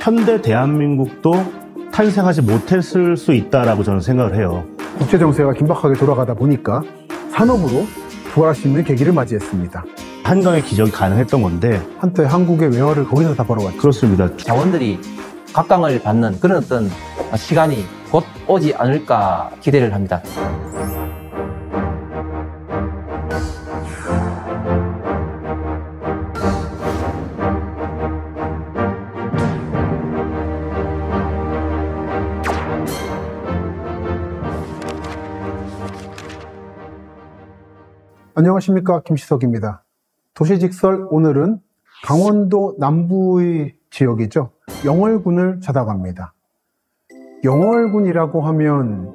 현대 대한민국도 탄생하지 못했을 수 있다라고 저는 생각을 해요. 국제 정세가 긴박하게 돌아가다 보니까 산업으로 부활할 수 있는 계기를 맞이했습니다. 한강의 기적이 가능했던 건데 한때 한국의 외화를 거기서 다 벌어왔죠. 그렇습니다. 자원들이 각광을 받는 그런 어떤 시간이 곧 오지 않을까 기대를 합니다. 안녕하십니까, 김시석입니다. 도시직설 오늘은 강원도 남부의 지역이죠. 영월군을 찾아갑니다. 영월군이라고 하면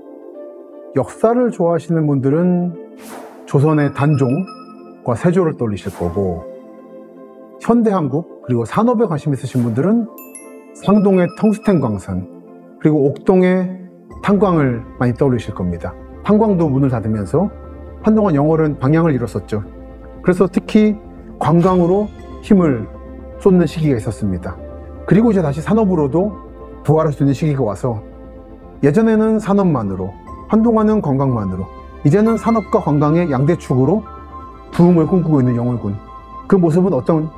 역사를 좋아하시는 분들은 조선의 단종과 세조를 떠올리실 거고, 현대한국 그리고 산업에 관심 있으신 분들은 상동의 텅스텐 광산 그리고 옥동의 탄광을 많이 떠올리실 겁니다. 탄광도 문을 닫으면서 한동안 영월은 방향을 잃었었죠. 그래서 특히 관광으로 힘을 쏟는 시기가 있었습니다. 그리고 이제 다시 산업으로도 부활할 수 있는 시기가 와서 예전에는 산업만으로, 한동안은 관광만으로, 이제는 산업과 관광의 양대축으로 부흥을 꿈꾸고 있는 영월군. 그 모습은 어떤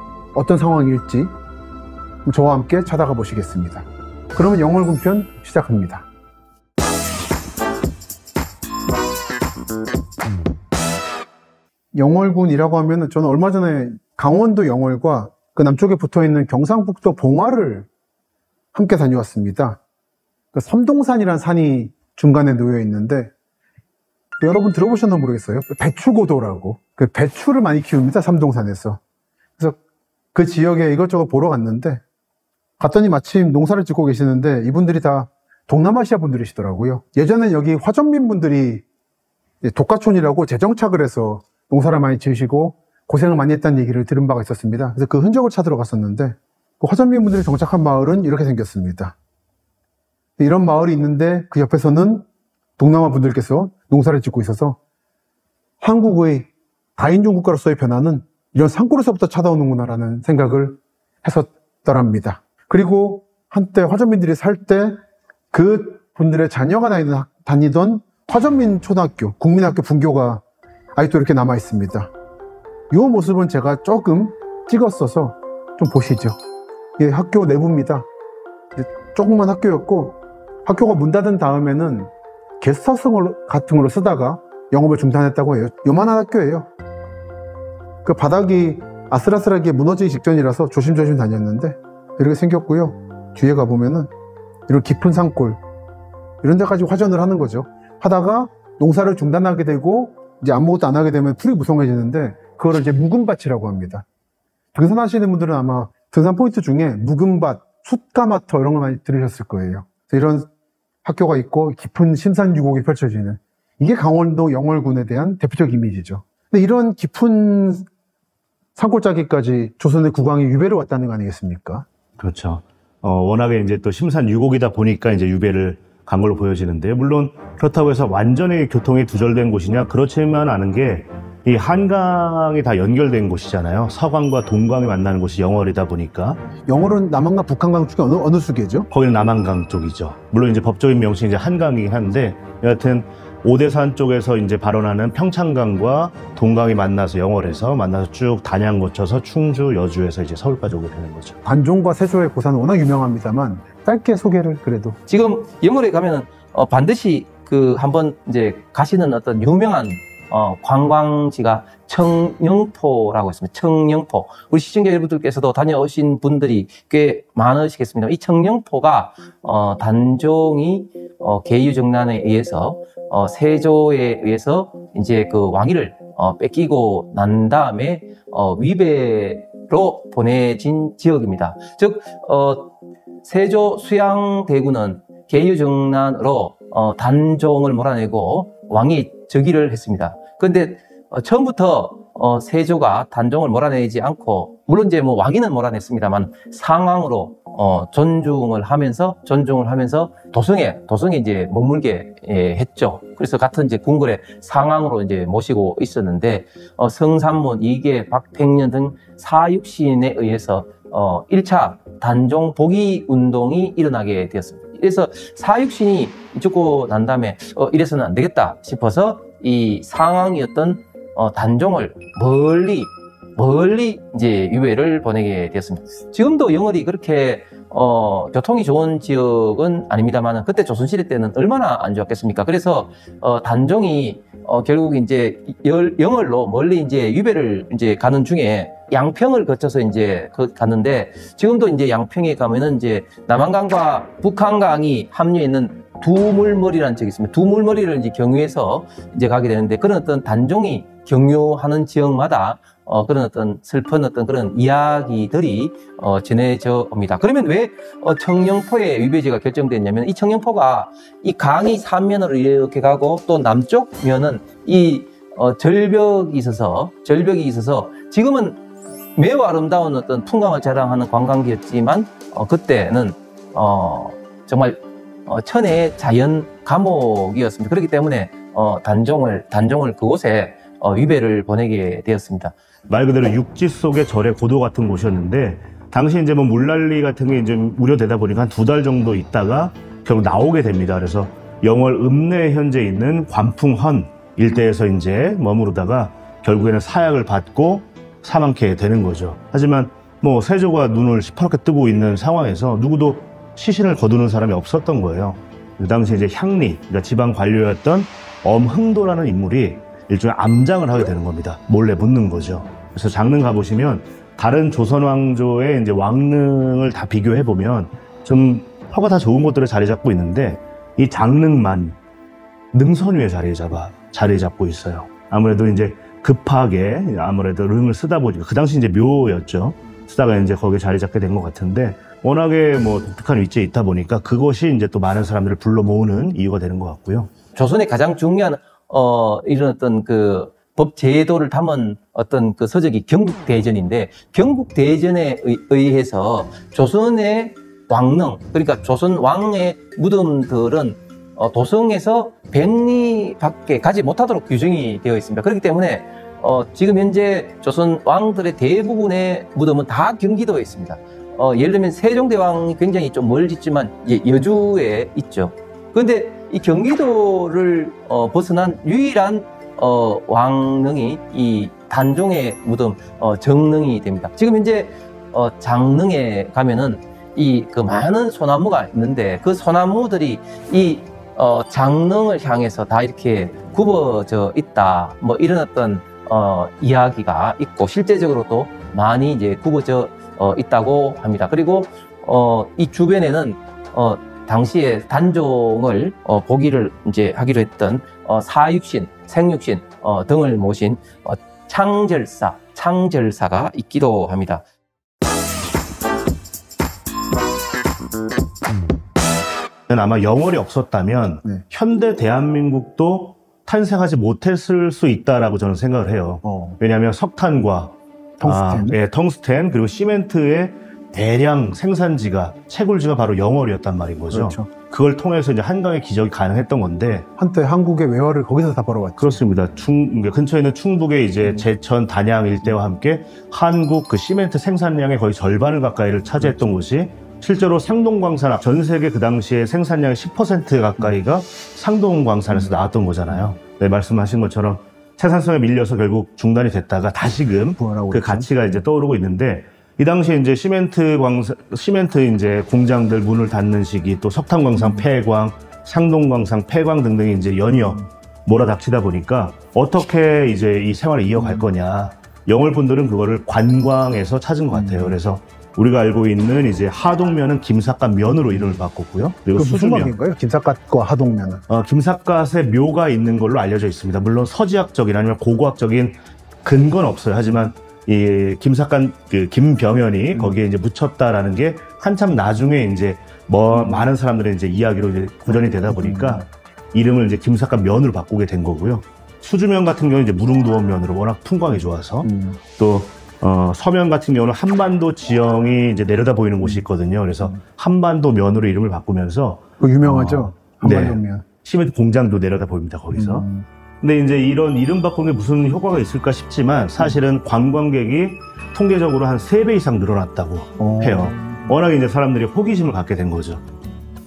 상황일지 저와 함께 찾아가 보시겠습니다. 그러면 영월군 편 시작합니다. 영월군이라고 하면 저는 얼마 전에 강원도 영월과 그 남쪽에 붙어있는 경상북도 봉화를 함께 다녀왔습니다. 그 섬동산이라는 산이 중간에 놓여 있는데, 여러분 들어보셨나 모르겠어요. 배추고도라고, 그 배추를 많이 키웁니다, 섬동산에서. 그래서 그 지역에 이것저것 보러 갔는데, 갔더니 마침 농사를 짓고 계시는데 이분들이 다 동남아시아 분들이시더라고요. 예전엔 여기 화전민 분들이 독가촌이라고 재정착을 해서 농사를 많이 지으시고 고생을 많이 했다는 얘기를 들은 바가 있었습니다. 그래서 그 흔적을 찾으러 갔었는데, 그 화전민 분들이 정착한 마을은 이렇게 생겼습니다. 이런 마을이 있는데 그 옆에서는 동남아 분들께서 농사를 짓고 있어서 한국의 다인종 국가로서의 변화는 이런 산골에서부터 찾아오는구나라는 생각을 했었더랍니다. 그리고 한때 화전민들이 살 때 그 분들의 자녀가 다니던 화전민 초등학교, 국민학교 분교가 아직도 이렇게 남아 있습니다. 이 모습은 제가 조금 찍었어서 좀 보시죠. 이게 학교 내부입니다. 조그만 학교였고, 학교가 문 닫은 다음에는 게스트하우스 같은 걸로 쓰다가 영업을 중단했다고 해요. 요만한 학교예요. 그 바닥이 아슬아슬하게 무너지기 직전이라서 조심조심 다녔는데 이렇게 생겼고요. 뒤에 가보면은 이런 깊은 산골, 이런 데까지 화전을 하는 거죠. 하다가 농사를 중단하게 되고 이제 아무것도 안 하게 되면 풀이 무성해지는데, 그거를 이제 묵은밭이라고 합니다. 등산하시는 분들은 아마 등산 포인트 중에 묵은밭, 숯가마터 이런 걸 많이 들으셨을 거예요. 이런 학교가 있고 깊은 심산유곡이 펼쳐지는, 이게 강원도 영월군에 대한 대표적 이미지죠. 근데 이런 깊은 산골짜기까지 조선의 국왕이 유배를 왔다는 거 아니겠습니까? 그렇죠. 워낙에 이제 또 심산유곡이다 보니까 이제 유배를 간 걸로 보여지는데요. 물론 그렇다고 해서 완전히 교통이 두절된 곳이냐, 그렇지만 않은 게 이 한강이 다 연결된 곳이잖아요. 서강과 동강이 만나는 곳이 영월이다 보니까. 영월은 남한강, 북한강 중에 어느 수계죠? 거기는 남한강 쪽이죠. 물론 이제 법적인 명칭이 이제 한강이긴 한데, 여하튼 오대산 쪽에서 이제 발원하는 평창강과 동강이 만나서 영월에서 만나서 쭉 단양 거쳐서 충주, 여주에서 이제 서울까지 오게 되는 거죠. 단종과 세조의 고사는 워낙 유명합니다만 짧게 소개를 그래도. 지금 영월에 가면은 반드시 그 한번 이제 가시는 어떤 유명한 관광지가 청영포라고 있습니다. 청영포. 우리 시청자 여러분들께서도 다녀오신 분들이 꽤 많으시겠습니다. 이 청영포가 단종이 계유정난에 의해서 세조에 의해서 이제 그 왕위를 뺏기고 난 다음에 위배로 보내진 지역입니다. 즉 세조 수양대군은 계유정난으로 단종을 몰아내고 왕이 즉위를 했습니다. 그런데 처음부터 세조가 단종을 몰아내지 않고, 물론 이제 뭐 왕위는 몰아냈습니다만 상왕으로 존중을 하면서 도성에 이제 머물게 했죠. 그래서 같은 이제 궁궐의 상왕으로 이제 모시고 있었는데, 성삼문, 이계, 박팽년 등 사육신에 의해서 1차 단종 복위 운동이 일어나게 되었습니다. 그래서 사육신이 죽고 난 다음에 이래서는 안 되겠다 싶어서 이 상황이었던 단종을 멀리 이제 유배를 보내게 되었습니다. 지금도 영월이 그렇게 교통이 좋은 지역은 아닙니다만 그때 조선시대 때는 얼마나 안 좋았겠습니까? 그래서 단종이 결국 이제 영월로 멀리 이제 유배를 이제 가는 중에 양평을 거쳐서 이제 갔는데, 지금도 이제 양평에 가면은 이제 남한강과 북한강이 합류해 있는 두물머리라는 지역이 있습니다. 두물머리를 이제 경유해서 이제 가게 되는데, 그런 어떤 단종이 경유하는 지역마다 그런 어떤 슬픈 어떤 그런 이야기들이 전해져 옵니다. 그러면 왜 청령포의 유배지가 결정됐냐면, 이 청령포가 이 강이 삼면으로 이렇게 가고 또 남쪽 면은 이 절벽이 있어서 지금은 매우 아름다운 어떤 풍광을 자랑하는 관광지였지만 그때는 정말 천혜의 자연 감옥이었습니다. 그렇기 때문에 단종을 그곳에 유배를 보내게 되었습니다. 말 그대로 육지 속의 절의 고도 같은 곳이었는데, 당시 이제 뭐 물난리 같은 게 이제 우려되다 보니까 한 2달 정도 있다가 결국 나오게 됩니다. 그래서 영월 읍내에 현재 있는 관풍헌 일대에서 이제 머무르다가 결국에는 사약을 받고 사망케 되는 거죠. 하지만 뭐 세조가 눈을 시퍼렇게 뜨고 있는 상황에서 누구도 시신을 거두는 사람이 없었던 거예요. 그 당시 이제 향리, 그러니까 지방 관료였던 엄흥도라는 인물이 일종의 암장을 하게 되는 겁니다. 몰래 묻는 거죠. 그래서 장릉 가보시면 다른 조선 왕조의 이제 왕릉을 다 비교해 보면 좀 허가 다 좋은 곳들에 자리 잡고 있는데, 이 장릉만 능선 위에 자리 잡고 있어요. 아무래도 이제 급하게 아무래도 릉을 쓰다 보니까, 그 당시 이제 묘였죠. 쓰다가 이제 거기에 자리 잡게 된 것 같은데, 워낙에 뭐 독특한 위치에 있다 보니까 그것이 이제 또 많은 사람들을 불러 모으는 이유가 되는 것 같고요. 조선의 가장 중요한 이런 어떤 그 법 제도를 담은 어떤 그 서적이 경국대전인데, 경국대전에 의해서 조선의 왕릉, 그러니까 조선 왕의 무덤들은 도성에서 100리 밖에 가지 못하도록 규정이 되어 있습니다. 그렇기 때문에 지금 현재 조선 왕들의 대부분의 무덤은 다 경기도에 있습니다. 예를 들면 세종대왕이 굉장히 좀 멀지만 여주에 있죠. 그런데 이 경기도를 벗어난 유일한 왕릉이 이 단종의 무덤 정릉이 됩니다. 지금 현재 장릉에 가면은 그 많은 소나무가 있는데, 그 소나무들이 이 장릉을 향해서 다 이렇게 굽어져 있다, 뭐 이런 어떤 이야기가 있고, 실제적으로도 많이 이제 굽어져 있다고 합니다. 그리고 이 주변에는 당시에 단종을 보기를 이제 하기로 했던 사육신, 생육신 등을 모신 창절사가 있기도 합니다. 아마 영월이 없었다면 현대 대한민국도 탄생하지 못했을 수 있다라고 저는 생각을 해요. 왜냐하면 석탄과 텅스텐 그리고 시멘트의 대량 생산지가, 채굴지가 바로 영월이었단 말인 거죠. 그렇죠. 그걸 통해서 이제 한강의 기적이 가능했던 건데, 한때 한국의 외화를 거기서 다 벌어왔죠. 그렇습니다. 근처에 있는 충북의 이제 제천, 단양 일대와 함께 한국 그 시멘트 생산량의 거의 절반을 가까이를 차지했던 곳이, 실제로 상동광산, 전 세계 그 당시에 생산량의 10% 가까이가 상동광산에서 나왔던 거잖아요. 네, 말씀하신 것처럼 생산성에 밀려서 결국 중단이 됐다가 다시금 그 가치가 이제 떠오르고 있는데, 이 당시에 이제 시멘트 이제 공장들 문을 닫는 시기, 또 석탄광산 폐광, 상동광산 폐광 등등이 이제 연이어 몰아닥치다 보니까 어떻게 이제 이 생활을 이어갈 거냐. 영월 분들은 그거를 관광에서 찾은 것 같아요. 그래서 우리가 알고 있는 이제 하동면은 김삿갓 면으로 이름을 바꿨고요. 그리고 무슨 수주면, 말인가요? 김삿갓과 하동면은? 김삿갓의 묘가 있는 걸로 알려져 있습니다. 물론 서지학적인 아니면 고고학적인 근거는 없어요. 하지만 이 김삿갓 그 김병현이 거기에 이제 묻혔다라는 게 한참 나중에 이제 많은 사람들의 이제 이야기로 이제 고전이 되다 보니까 이름을 이제 김삿갓 면으로 바꾸게 된 거고요. 수주면 같은 경우는 이제 무릉도원 면으로 워낙 풍광이 좋아서 또 서면 같은 경우는 한반도 지형이 이제 내려다 보이는 곳이 있거든요. 그래서 한반도 면으로 이름을 바꾸면서 유명하죠. 한반도 면. 네, 시멘트 공장도 내려다 보입니다. 거기서. 근데 이제 이런 이름 바꾼 게 무슨 효과가 있을까 싶지만, 사실은 관광객이 통계적으로 한 3배 이상 늘어났다고 해요. 워낙에 이제 사람들이 호기심을 갖게 된 거죠.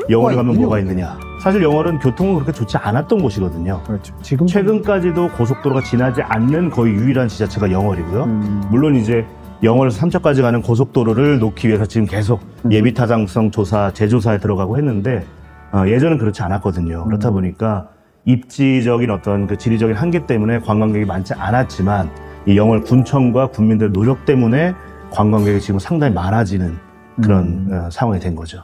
영월에 가면 뭐가 있느냐. 사실 영월은 교통은 그렇게 좋지 않았던 곳이거든요. 그렇죠. 지금 최근까지도 고속도로가 지나지 않는 거의 유일한 지자체가 영월이고요. 물론 이제 영월에서 삼척까지 가는 고속도로를 놓기 위해서 지금 계속 예비타당성 조사, 재조사에 들어가고 했는데 예전은 그렇지 않았거든요. 그렇다 보니까 입지적인 어떤 그 지리적인 한계 때문에 관광객이 많지 않았지만 이 영월 군청과 군민들의 노력 때문에 관광객이 지금 상당히 많아지는 그런 상황이 된 거죠.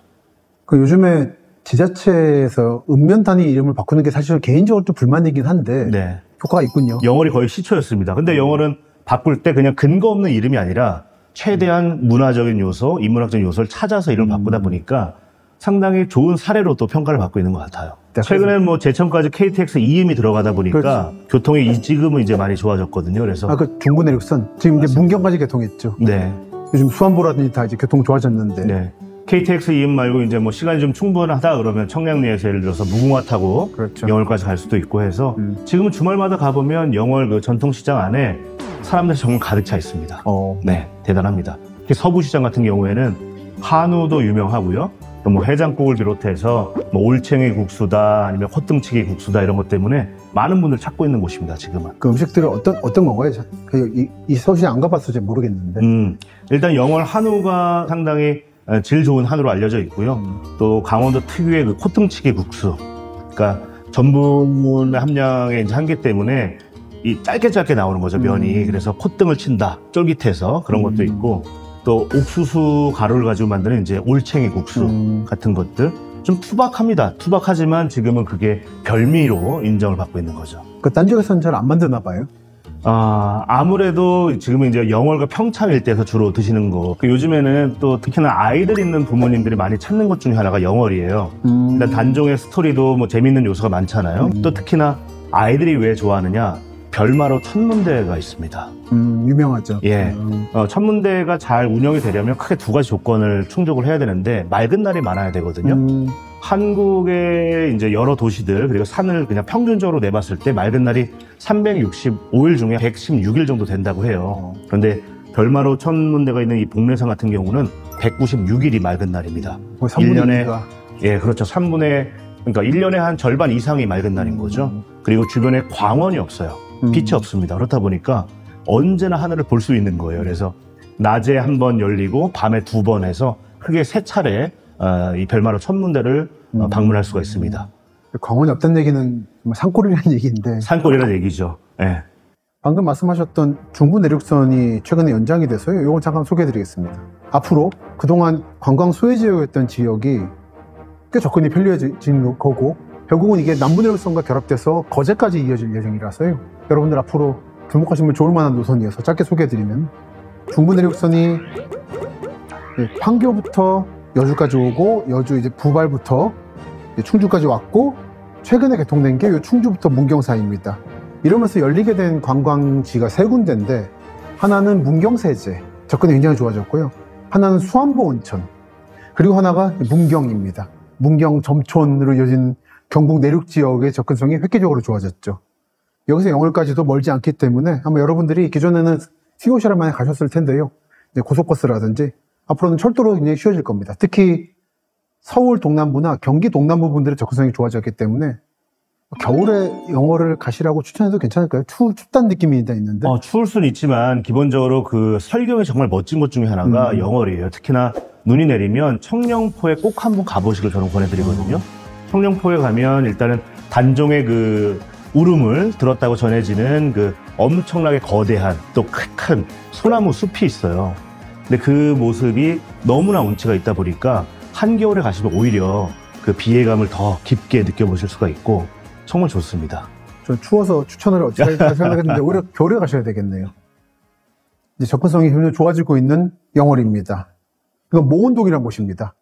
그 요즘에 지자체에서 읍면 단위 이름을 바꾸는 게 사실 개인적으로 좀 불만이긴 한데 네. 효과가 있군요. 영월이 거의 시초였습니다. 근데 영월은 바꿀 때 그냥 근거 없는 이름이 아니라 최대한 문화적인 요소, 인문학적인 요소를 찾아서 이름을 바꾸다 보니까 상당히 좋은 사례로 또 평가를 받고 있는 것 같아요. 네, 최근에 뭐 제천까지 KTX 이음이 들어가다 보니까 그렇죠. 교통이 지금은 이제 많이 좋아졌거든요. 그래서 그 중부 내륙선 지금 이제 문경까지 개통했죠. 네. 요즘 수안보라든지 다 이제 교통 좋아졌는데. 네. KTX 이음 말고 이제 뭐 시간이 좀 충분하다 그러면 청량리에서 예를 들어서 무궁화 타고 그렇죠. 영월까지 갈 수도 있고 해서 지금은 주말마다 가보면 영월 그 전통시장 안에 사람들이 정말 가득 차 있습니다. 네, 대단합니다. 서부시장 같은 경우에는 한우도 유명하고요. 또 뭐 해장국을 비롯해서 뭐 올챙이 국수다 아니면 콧등치기 국수다 이런 것 때문에 많은 분들 찾고 있는 곳입니다. 지금은. 그 음식들은 어떤 건가요? 이 서울시장 안 가봤어 잘 모르겠는데. 일단 영월 한우가 상당히 질 좋은 한우로 알려져 있고요. 또 강원도 특유의 그 콧등치기 국수. 그러니까 전분의 함량의 이제 한계 때문에 이 짧게 나오는 거죠, 면이. 그래서 콧등을 친다. 쫄깃해서 그런 것도 있고. 또 옥수수 가루를 가지고 만드는 이제 올챙이 국수 같은 것들. 좀 투박합니다. 투박하지만 지금은 그게 별미로 인정을 받고 있는 거죠. 그 딴 지역에서는 잘 안 만드나 봐요? 아무래도 지금은 이제 영월과 평창 일대에서 주로 드시는 거. 요즘에는 또 특히나 아이들 있는 부모님들이 많이 찾는 것 중에 하나가 영월이에요. 일단 단종의 스토리도 뭐 재밌는 요소가 많잖아요. 또 특히나 아이들이 왜 좋아하느냐? 별마로 천문대가 있습니다. 유명하죠. 예. 천문대가 잘 운영이 되려면 크게 두 가지 조건을 충족을 해야 되는데 맑은 날이 많아야 되거든요. 한국의 이제 여러 도시들 그리고 산을 그냥 평균적으로 내봤을 때 맑은 날이 365일 중에 116일 정도 된다고 해요. 그런데 별마로 천문대가 있는 이 복례산 같은 경우는 196일이 맑은 날입니다. 1년에 예, 그렇죠. 3분의 그러니까 1년에 한 절반 이상이 맑은 날인 거죠. 그리고 주변에 광원이 없어요. 빛이 없습니다. 그렇다 보니까 언제나 하늘을 볼 수 있는 거예요. 그래서 낮에 한 번 열리고 밤에 두 번 해서 크게 세 차례 이 별마로 천문대를 방문할 수가 있습니다. 광원이 없다는 얘기는 산골이라는 얘기인데. 산골이라는 얘기죠. 네. 방금 말씀하셨던 중부 내륙선이 최근에 연장이 돼서요. 이건 잠깐 소개해드리겠습니다. 앞으로 그동안 관광 소외 지역이었던 지역이 꽤 접근이 편리해진 거고 결국은 이게 남부 내륙선과 결합돼서 거제까지 이어질 예정이라서요. 여러분들 앞으로 주목하시면 좋을 만한 노선이어서 짧게 소개해드리면 중부 내륙선이 판교부터 여주까지 오고 여주 이제 부발부터 충주까지 왔고 최근에 개통된 게 이 충주부터 문경 사이입니다. 이러면서 열리게 된 관광지가 세 군데인데 하나는 문경세제 접근이 굉장히 좋아졌고요. 하나는 수안보 온천 그리고 하나가 문경입니다. 문경 점촌으로 이어진 경북 내륙 지역의 접근성이 획기적으로 좋아졌죠. 여기서 영월까지도 멀지 않기 때문에 아마 여러분들이 기존에는 시골시를 많이 가셨을 텐데요. 이제 고속버스라든지 앞으로는 철도로 굉장히 쉬워질 겁니다. 특히 서울 동남부나 경기 동남부 분들의 접근성이 좋아졌기 때문에 겨울에 영월을 가시라고 추천해도 괜찮을까요? 춥다는 느낌이 일단 있는데. 추울 수는 있지만 기본적으로 그 설경이 정말 멋진 곳 중에 하나가 영월이에요. 특히나 눈이 내리면 청령포에 꼭 한번 가보시길 저는 권해드리거든요. 청령포에 가면 일단은 단종의 그 울음을 들었다고 전해지는 그 엄청나게 거대한 또 큰 소나무 숲이 있어요. 근데 그 모습이 너무나 운치가 있다 보니까 한겨울에 가시면 오히려 그 비애감을 더 깊게 느껴보실 수가 있고 정말 좋습니다. 저 추워서 추천을 어찌 생각했는데 오히려 겨울에 가셔야 되겠네요. 이제 접근성이 굉장히 좋아지고 있는 영월입니다. 이건 모운동이라는 곳입니다.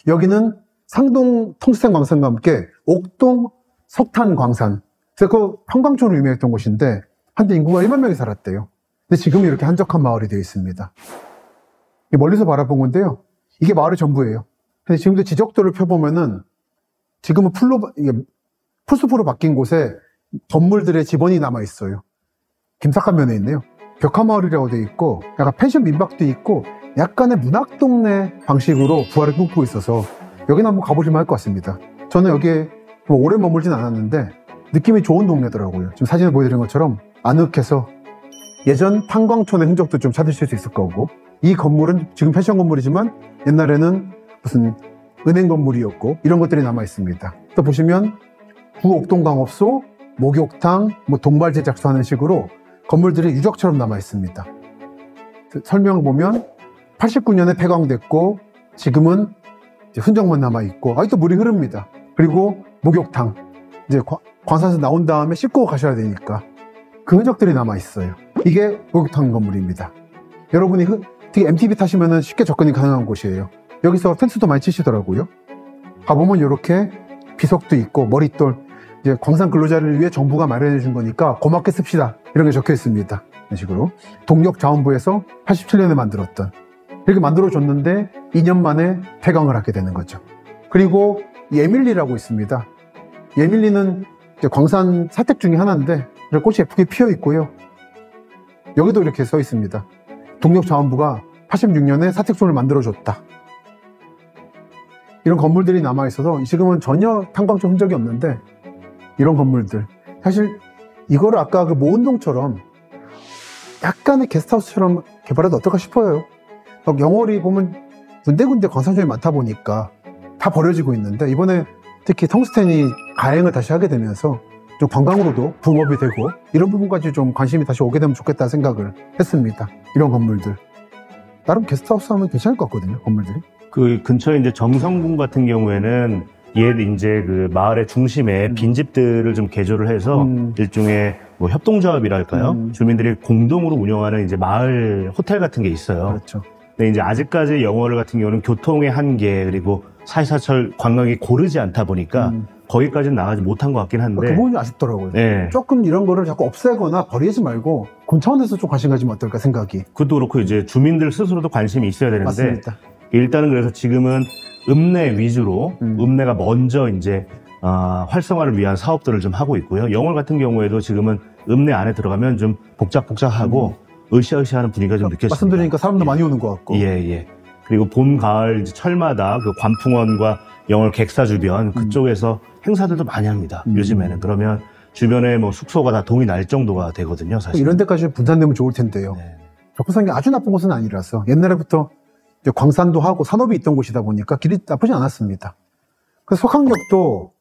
여기는 상동 통수산 광산과 함께 옥동 석탄 광산. 그래서 그 평광촌으로 유명했던 곳인데 한때 인구가 1만 명이 살았대요. 근데 지금은 이렇게 한적한 마을이 되어 있습니다. 멀리서 바라본 건데요. 이게 마을의 전부예요. 근데 지금도 지적도를 펴보면은 지금은 풀숲으로 바뀐 곳에 건물들의 지번이 남아 있어요. 김삿간면에 있네요. 벽화마을이라고 돼 있고 약간 펜션 민박도 있고 약간의 문학동네 방식으로 부활을 꿈꾸고 있어서 여기는 한번 가보시면 할 것 같습니다. 저는 여기에 뭐 오래 머물진 않았는데 느낌이 좋은 동네더라고요. 지금 사진을 보여드린 것처럼 아늑해서 예전 탄광촌의 흔적도 좀 찾으실 수 있을 거고, 이 건물은 지금 펜션 건물이지만 옛날에는 무슨 은행 건물이었고 이런 것들이 남아 있습니다. 또 보시면 구옥동광업소, 목욕탕, 뭐 동발 제작소 하는 식으로 건물들이 유적처럼 남아 있습니다. 설명 보면 89년에 폐광됐고 지금은 이제 흔적만 남아 있고 아직도 물이 흐릅니다. 그리고 목욕탕, 이제 광산에서 나온 다음에 씻고 가셔야 되니까 그 흔적들이 남아 있어요. 이게 목욕탕 건물입니다. 여러분이 특히 MTB 타시면 쉽게 접근이 가능한 곳이에요. 여기서 텐트도 많이 치시더라고요. 가보면 이렇게 비석도 있고 머릿돌, 이제 광산 근로자를 위해 정부가 마련해 준 거니까 고맙게 씁시다 이런 게 적혀 있습니다. 이런 식으로 동력자원부에서 87년에 만들었던, 이렇게 만들어줬는데 2년 만에 폐광을 하게 되는 거죠. 그리고 예밀리라고 있습니다. 예밀리는 이제 광산 사택 중에 하나인데 꽃이 예쁘게 피어 있고요. 여기도 이렇게 써 있습니다. 동력자원부가 86년에 사택촌을 만들어줬다. 이런 건물들이 남아있어서 지금은 전혀 탄광촌 흔적이 없는데, 이런 건물들 사실 이거를 아까 그 모운동처럼 약간의 게스트하우스처럼 개발해도 어떨까 싶어요. 영월이 보면 군데군데 광산촌이 많다 보니까 다 버려지고 있는데, 이번에 특히 텅스텐이 가행을 다시 하게 되면서 좀 관광으로도 붐업이 되고 이런 부분까지 좀 관심이 다시 오게 되면 좋겠다 생각을 했습니다. 이런 건물들 나름 게스트하우스 하면 괜찮을 것 같거든요. 건물들이 그 근처에 이제 정성군 같은 경우에는 옛 이제 그 마을의 중심에 빈집들을 좀 개조를 해서 일종의 뭐 협동조합이랄까요? 주민들이 공동으로 운영하는 이제 마을 호텔 같은 게 있어요. 그렇죠. 근데 이제 아직까지 영월 같은 경우는 교통의 한계, 그리고 사시사철 관광이 고르지 않다 보니까 거기까지는 나가지 못한 것 같긴 한데. 그 부분이 아쉽더라고요. 네. 조금 이런 거를 자꾸 없애거나 버리지 말고 군 차원에서 좀 관심 가지면 어떨까 생각이. 그것도 그렇고 이제 주민들 스스로도 관심이 있어야 되는데. 맞습니다. 일단은 그래서 지금은 읍내 위주로 읍내가 먼저 이제 활성화를 위한 사업들을 좀 하고 있고요. 영월 같은 경우에도 지금은 읍내 안에 들어가면 좀 복잡복잡하고 으쌰으쌰하는 분위기가 좀 느껴집니다. 말씀드리니까 사람도 많이 오는 것 같고. 예. 그리고 봄, 가을 이제 철마다 그 관풍원과 영월 객사 주변 그쪽에서 행사들도 많이 합니다. 요즘에는. 그러면 주변에 뭐 숙소가 다 동이 날 정도가 되거든요, 사실. 이런 데까지 분산되면 좋을 텐데요. 네. 벽화산이 아주 나쁜 곳은 아니라서 옛날부터 이제 광산도 하고 산업이 있던 곳이다 보니까 길이 나쁘지 않았습니다. 그래서 석항역도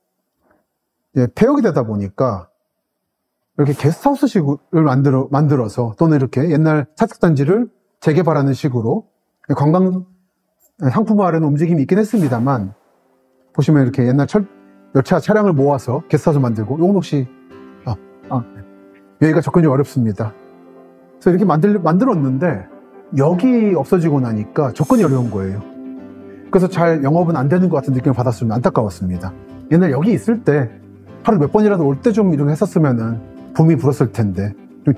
폐역이 되다 보니까 이렇게 게스트하우스식을 만들어서 또는 이렇게 옛날 사택단지를 재개발하는 식으로 관광 상품화하려는 움직임이 있긴 했습니다만, 보시면 이렇게 옛날 열차 차량을 모아서 게스트하우스 만들고, 요건 혹시 여기가 접근이 어렵습니다. 그래서 이렇게 만들었는데 여기 없어지고 나니까 접근이 어려운 거예요. 그래서 잘 영업은 안 되는 것 같은 느낌을 받았으면 안타까웠습니다. 옛날 여기 있을 때 하루 몇 번이라도 올 때 좀 이렇게 했었으면은 붐이 불었을 텐데 좀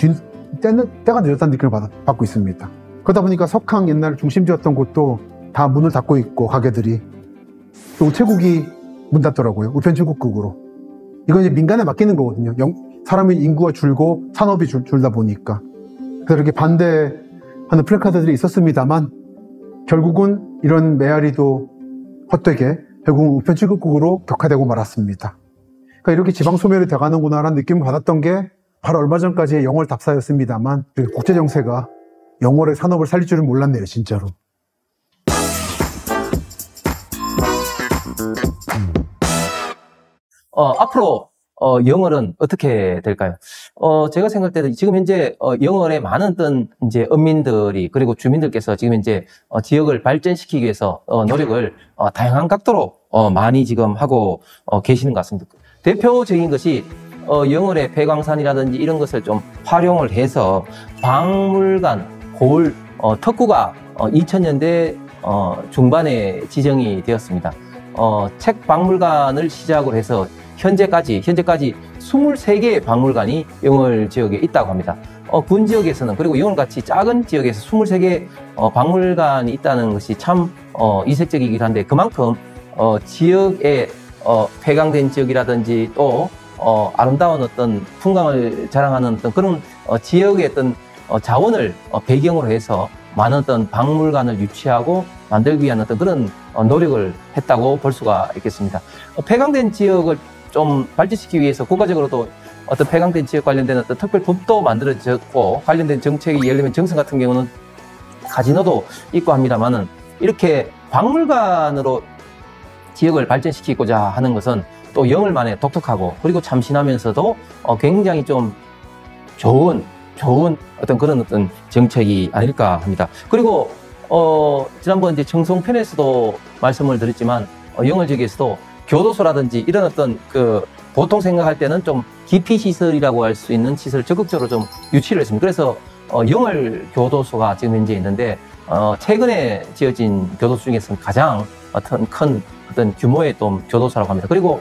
때가 늦었다는 느낌을 받고 있습니다. 그러다 보니까 석항 옛날 중심지였던 곳도 다 문을 닫고 있고, 가게들이 또 우체국이 문 닫더라고요. 우편출국국으로. 이건 이제 민간에 맡기는 거거든요. 사람의 인구가 줄고 산업이 줄다 보니까. 그래서 이렇게 반대하는 플래카드들이 있었습니다만 결국은 이런 메아리도 헛되게 결국은 우편출국국으로 격화되고 말았습니다. 그러니까 이렇게 지방 소멸이 돼가는구나라는 느낌을 받았던 게 바로 얼마 전까지의 영월 답사였습니다만, 국제 정세가 영월의 산업을 살릴 줄은 몰랐네요, 진짜로. 앞으로 영월은 어떻게 될까요? 제가 생각할 때는 지금 현재 영월에 많은 어떤 이제 은민들이, 그리고 주민들께서 지금 현재 지역을 발전시키기 위해서 노력을 다양한 각도로 많이 지금 하고 계시는 것 같습니다. 대표적인 것이 영월의 폐광산이라든지 이런 것을 좀 활용을 해서 박물관, 고을, 특구가 2000년대 중반에 지정이 되었습니다. 책 박물관을 시작으로 해서 현재까지 23개의 박물관이 영월 지역에 있다고 합니다. 군 지역에서는, 그리고 영월같이 작은 지역에서 23개 박물관이 있다는 것이 참 이색적이긴 한데, 그만큼 지역에 폐광된 지역이라든지 또 아름다운 어떤 풍광을 자랑하는 어떤 그런 지역의 어떤 자원을 배경으로 해서 많은 어떤 박물관을 유치하고 만들기 위한 어떤 그런 노력을 했다고 볼 수가 있겠습니다. 폐광된 지역을 좀 발전시키기 위해서 국가적으로도 어떤 폐광된 지역 관련된 어떤 특별법도 만들어졌고, 관련된 정책이 예를 들면 정선 같은 경우는 카지노도 있고 합니다만은, 이렇게 박물관으로 지역을 발전시키고자 하는 것은 또 영월만의 독특하고 그리고 참신하면서도 굉장히 좀 좋은 어떤 그런 어떤 정책이 아닐까 합니다. 그리고 지난번 이제 청송편에서도 말씀을 드렸지만, 영월 지역에서도 교도소라든지 이런 어떤 보통 생각할 때는 좀 기피 시설이라고 할 수 있는 시설을 적극적으로 좀 유치를 했습니다. 그래서 영월 교도소가 지금 현재 있는데, 최근에 지어진 교도소 중에서는 가장 큰 어떤 규모의 또 교도소라고 합니다. 그리고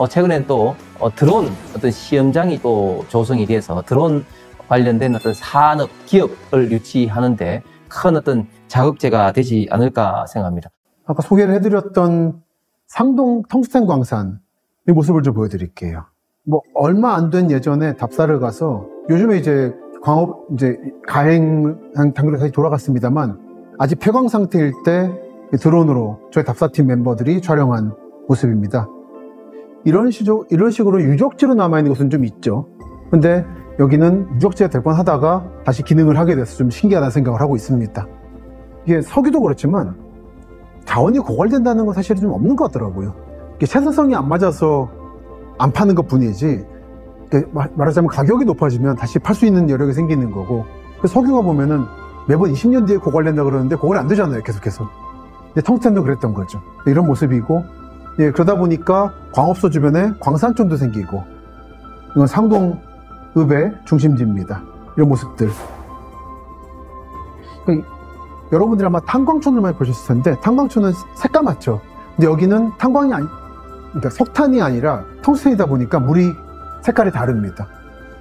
최근에는 또 드론 어떤 시험장이 또 조성이 돼서 드론 관련된 어떤 산업 기업을 유치하는데 큰 어떤 자극제가 되지 않을까 생각합니다. 아까 소개를 해드렸던 상동 텅스텐 광산의 모습을 좀 보여드릴게요. 뭐 얼마 안 된 예전에 답사를 가서, 요즘에 이제 광업 이제 가행 단계로 다시 돌아갔습니다만, 아직 폐광 상태일 때 드론으로 저희 답사팀 멤버들이 촬영한 모습입니다. 이런 식으로 유적지로 남아있는 곳은 좀 있죠. 근데 여기는 유적지가 될 뻔하다가 다시 기능을 하게 돼서 좀 신기하다는 생각을 하고 있습니다. 이게 석유도 그렇지만 자원이 고갈된다는 건 사실은 좀 없는 것 같더라고요. 이게 생산성이 안 맞아서 안 파는 것 뿐이지, 말하자면 가격이 높아지면 다시 팔 수 있는 여력이 생기는 거고, 석유가 보면은 매번 20년 뒤에 고갈된다 그러는데 고갈이 안 되잖아요, 계속해서. 근데 텅스텐도 그랬던 거죠. 이런 모습이고, 그러다 보니까 광업소 주변에 광산촌도 생기고, 이건 상동읍의 중심지입니다. 이런 모습들. 여러분들이 아마 탄광촌을 많이 보셨을 텐데, 탄광촌은 새까맣죠. 근데 여기는 그러니까 석탄이 아니라 텅스텐이다 보니까 물이 색깔이 다릅니다.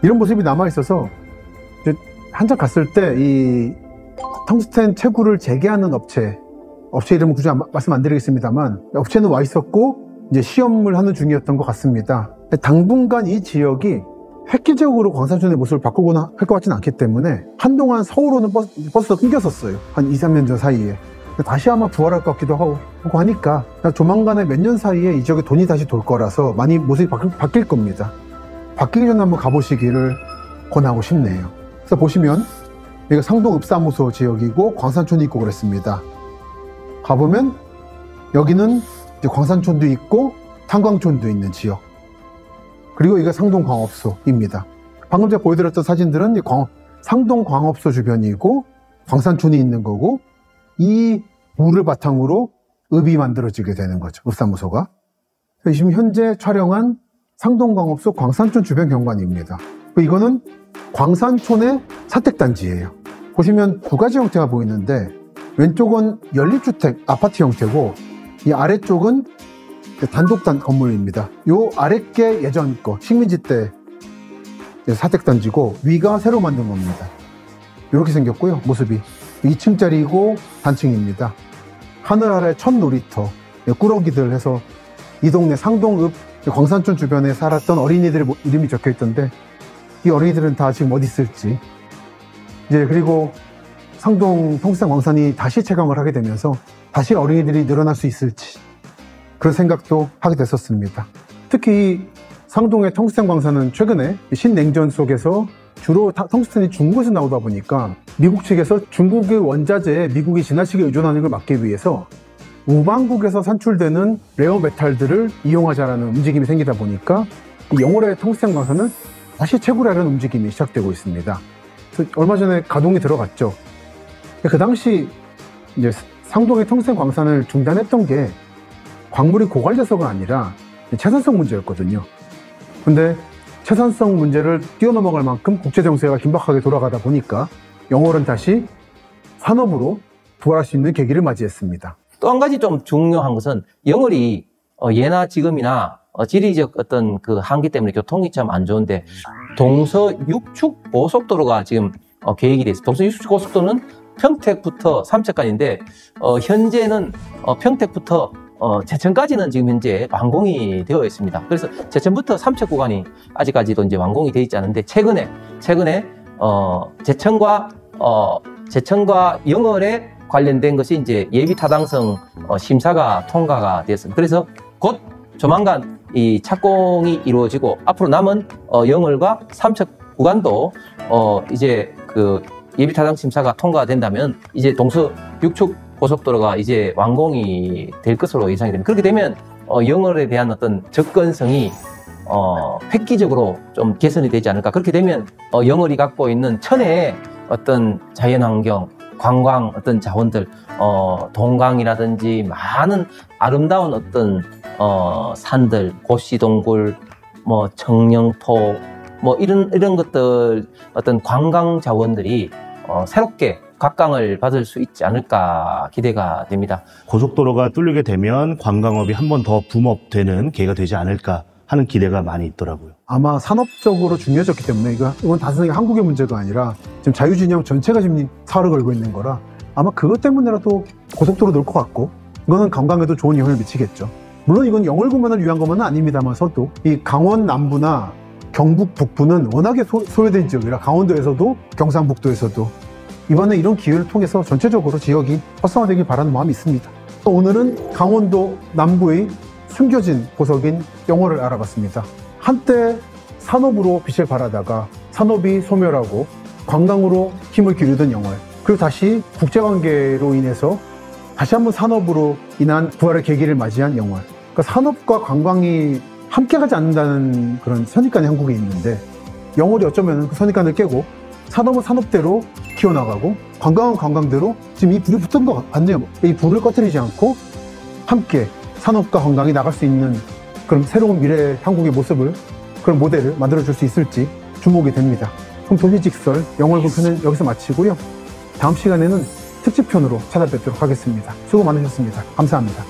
이런 모습이 남아있어서, 한참 갔을 때 이 텅스텐 채굴을 재개하는 업체 이름은 굳이 말씀 안 드리겠습니다만, 업체는 와 있었고 이제 시험을 하는 중이었던 것 같습니다. 당분간 이 지역이 획기적으로 광산촌의 모습을 바꾸거나 할 것 같지는 않기 때문에, 한동안 서울로는 버스가 끊겼었어요. 한 2, 3년 전 사이에. 다시 아마 부활할 것 같기도 하고 하니까, 조만간에 몇 년 사이에 이 지역에 돈이 다시 돌 거라서 많이 모습이 바뀔 겁니다. 바뀌기 전에 한번 가보시기를 권하고 싶네요. 그래서 보시면 여기가 상동읍사무소 지역이고 광산촌이 있고 그랬습니다. 가보면 여기는 이제 광산촌도 있고 탄광촌도 있는 지역, 그리고 이게 상동광업소입니다. 방금 제가 보여드렸던 사진들은 상동광업소 주변이고 광산촌이 있는 거고, 이 물을 바탕으로 읍이 만들어지게 되는 거죠, 읍사무소가. 지금 현재 촬영한 상동광업소 광산촌 주변 경관입니다. 이거는 광산촌의 사택단지예요. 보시면 두 가지 형태가 보이는데, 왼쪽은 연립주택 아파트 형태고, 이 아래쪽은 단독 건물입니다. 요 아랫게 예전 거 식민지 때 사택단지고, 위가 새로 만든 겁니다. 이렇게 생겼고요, 모습이. 2층짜리고 단층입니다. 하늘 아래 첫 놀이터, 꾸러기들 해서 이 동네 상동읍 광산촌 주변에 살았던 어린이들의 이름이 적혀 있던데, 이 어린이들은 다 지금 어디 있을지. 그리고 상동 텅스텐 광산이 다시 채광을 하게 되면서 다시 어린이들이 늘어날 수 있을지, 그런 생각도 하게 됐었습니다. 특히 상동의 텅스텐 광산은 최근에 신냉전 속에서 주로 텅스텐이 중국에서 나오다 보니까, 미국 측에서 중국의 원자재에 미국이 지나치게 의존하는 걸 막기 위해서 우방국에서 산출되는 레어 메탈들을 이용하자라는 움직임이 생기다 보니까, 이 영월의 텅스텐 광산은 다시 채굴하려는 움직임이 시작되고 있습니다. 그래서 얼마 전에 가동이 들어갔죠. 그 당시 이제 상동의 텅스텐 광산을 중단했던 게 광물이 고갈돼서가 아니라 채산성 문제였거든요. 근데 채산성 문제를 뛰어넘어갈 만큼 국제 정세가 긴박하게 돌아가다 보니까 영월은 다시 산업으로 부활할 수 있는 계기를 맞이했습니다. 또 한 가지 좀 중요한 것은, 영월이 예나 지금이나 지리적 어떤 그 한계 때문에 교통이 참 안 좋은데, 동서 육축 고속도로가 지금 계획이 돼 있어요. 동서 육축 고속도로는 평택부터 삼척까지인데, 현재는 평택부터 제천까지는 지금 현재 완공이 되어 있습니다. 그래서 제천부터 삼척 구간이 아직까지도 이제 완공이 되어 있지 않은데, 최근에 제천과 영월에 관련된 것이 이제 예비 타당성 심사가 통과가 되었습니다. 그래서 곧 조만간 이 착공이 이루어지고 앞으로 남은 영월과 삼척 구간도 이제 그 예비 타당 심사가 통과된다면 이제 동서 육축 고속도로가 이제 완공이 될 것으로 예상이 됩니다. 그렇게 되면 영월에 대한 어떤 접근성이 획기적으로 좀 개선이 되지 않을까. 그렇게 되면 영월이 갖고 있는 천혜의 어떤 자연환경, 관광 어떤 자원들, 동강이라든지 많은 아름다운 어떤 산들, 고시동굴, 뭐 청령토, 뭐 이런 것들 어떤 관광 자원들이 새롭게 각광을 받을 수 있지 않을까 기대가 됩니다. 고속도로가 뚫리게 되면 관광업이 한 번 더 붐업되는 계기가 되지 않을까 하는 기대가 많이 있더라고요. 아마 산업적으로 중요해졌기 때문에 이건 단순히 한국의 문제가 아니라 지금 자유진영 전체가 지금 사활을 걸고 있는 거라 아마 그것 때문에라도 고속도로 넣을 것 같고 이거는 관광에도 좋은 영향을 미치겠죠. 물론 이건 영월군만을 위한 것만은 아닙니다만서도 이 강원 남부나 경북 북부는 워낙에 소외된 지역이라 강원도에서도 경상북도에서도 이번에 이런 기회를 통해서 전체적으로 지역이 활성화되길 바라는 마음이 있습니다. 오늘은 강원도 남부의 숨겨진 보석인 영월을 알아봤습니다. 한때 산업으로 빛을 발하다가 산업이 소멸하고 관광으로 힘을 기울이던 영월, 그리고 다시 국제관계로 인해서 다시 한번 산업으로 인한 부활의 계기를 맞이한 영월. 그러니까 산업과 관광이 함께 가지 않는다는 그런 선입관이 한국에 있는데 영월이 어쩌면 그 선입관을 깨고 산업은 산업대로 키워나가고 관광은 관광대로 지금 이 불이 붙은 것 같네요. 이 불을 꺼뜨리지 않고 함께 산업과 관광이 나갈 수 있는 그런 새로운 미래 한국의 모습을, 그런 모델을 만들어줄 수 있을지 주목이 됩니다. 그럼 도시직설 영월군 편은 여기서 마치고요. 다음 시간에는 특집편으로 찾아뵙도록 하겠습니다. 수고 많으셨습니다. 감사합니다.